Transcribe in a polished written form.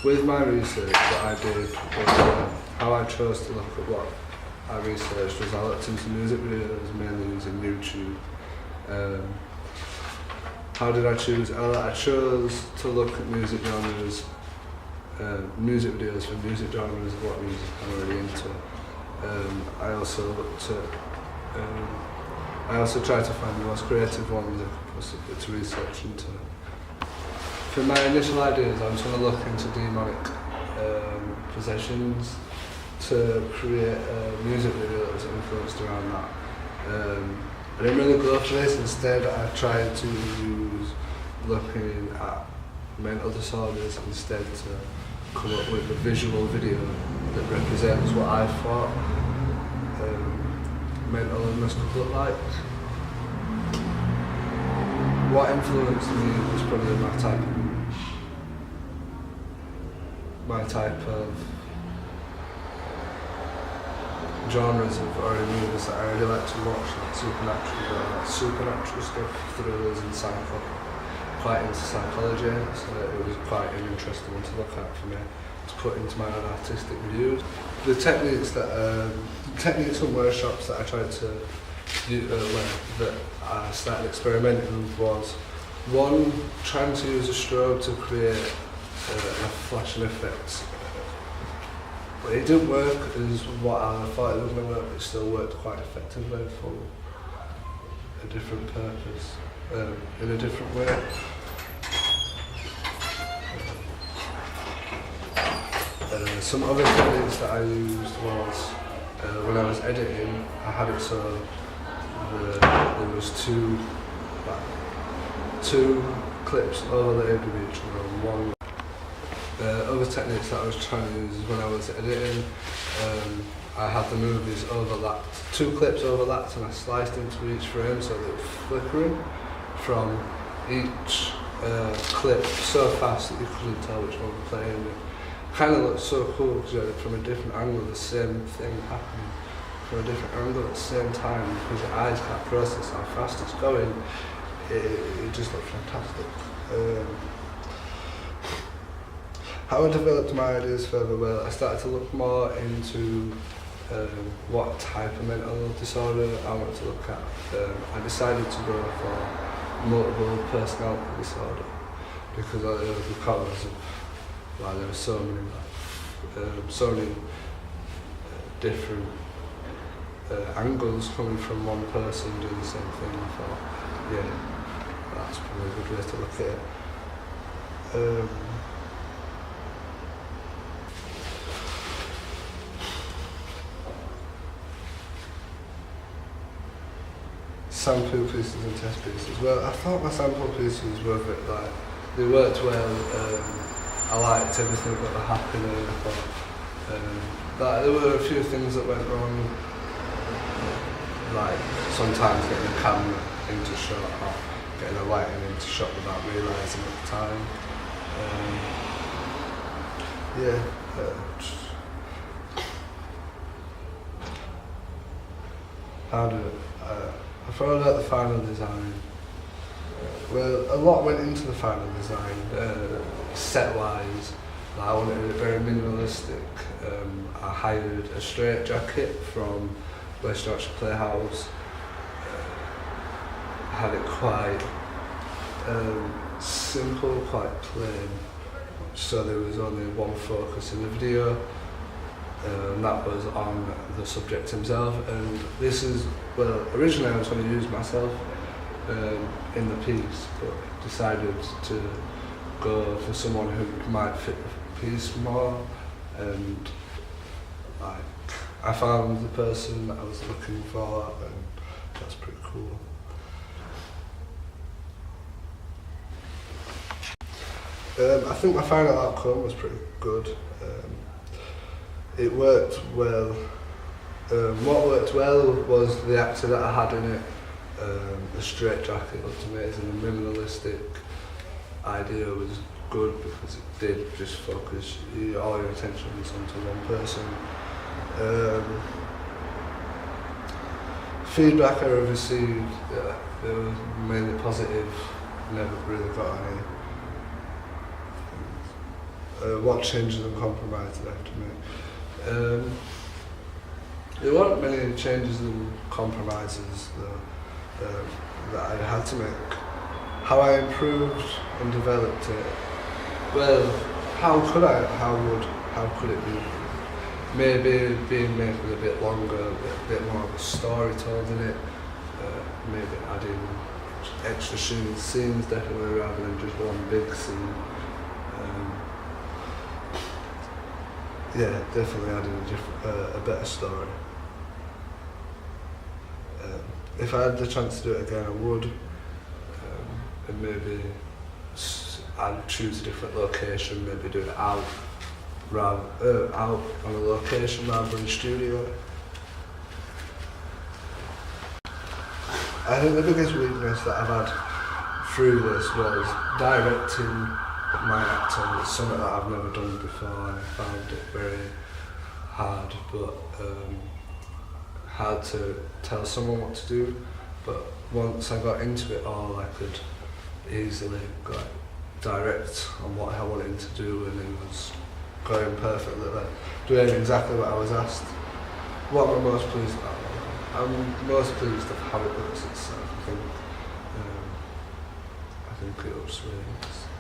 With my research, what I did was how I chose to look at what I researched was I looked into music videos mainly using YouTube. How did I choose? I chose to look at music genres, music videos for music genres of what music I'm really into. I also looked at, I also tried to find the most creative ones I could possibly to research into. For my initial ideas, I was going to look into demonic possessions to create music videos influenced around that. I didn't really go for this. Instead, I tried to use looking at mental disorders instead to come up with a visual video that represents what I thought mental illness could look like. What influenced me was probably my type of genres of horror movies that I really like to watch, like supernatural stuff, thrillers and quite into psychology, so it was quite an interesting one to look at for me to put into my own artistic views. The techniques and workshops that I tried to that I started experimenting with was one, trying to use a strobe to create a flashing effects. But it didn't work as what I thought it was going to work, but it still worked quite effectively for a different purpose, in a different way. Some other techniques that I used was, when I was editing, I had it so there was two clips overlaid with each other and one. Other techniques that I was trying to use is when I was editing, I had the movies overlapped, two clips overlapped, and I sliced into each frame so they were flickering from each clip so fast that you couldn't tell which one was playing. It kind of looked so cool because you had it from a different angle, the same thing happening from a different angle at the same time, because your eyes can't process how fast it's going. It just looked fantastic. How I developed my ideas further, well, I started to look more into what type of mental disorder I wanted to look at. I decided to go for multiple personality disorder because of there were so many different angles coming from one person doing the same thing. I thought, yeah, that's probably a good way to look at it. Sample pieces and test pieces. Well, I thought my sample pieces were a bit like, they worked well. I liked everything that was happening. I thought that there were a few things that went wrong, like sometimes getting a camera into shot or getting a lighting into shot without realising at the time. I followed out the final design. Well, a lot went into the final design, set-wise. I wanted it very minimalistic. I hired a straight jacket from West Yorkshire Playhouse. I had it quite simple, quite plain, so there was only one focus in the video. And that was on the subject himself, and this is, well, originally I was going to use myself in the piece, but decided to go for someone who might fit the piece more, and I found the person that I was looking for, and that's pretty cool. I think my final outcome was pretty good. It worked well. What worked well was the actor that I had in it. The straight jacket looked amazing. The minimalistic idea was good because it did just focus all your attention onto one person. Feedback I received, it was mainly positive. Never really got any what changes and compromises I have to make. There weren't many changes and compromises that I had to make. How I improved and developed it. Well, how could it be? Maybe being made with a bit longer, a bit more of a story told in it. Maybe adding extra scenes definitely rather than just one big scene. Yeah, definitely adding a better story. If I had the chance to do it again, I would. And maybe I'd choose a different location, maybe do it out on a location rather than studio. I think the biggest weakness that I've had through this was directing my acting. It's something that I've never done before and I found it very hard, but hard to tell someone what to do. But once I got into it all, I could easily direct on what I wanted to do, and it was going perfectly, doing exactly what I was asked. What am I most pleased about? I'm most pleased with how it looks itself. I think it looks really nice.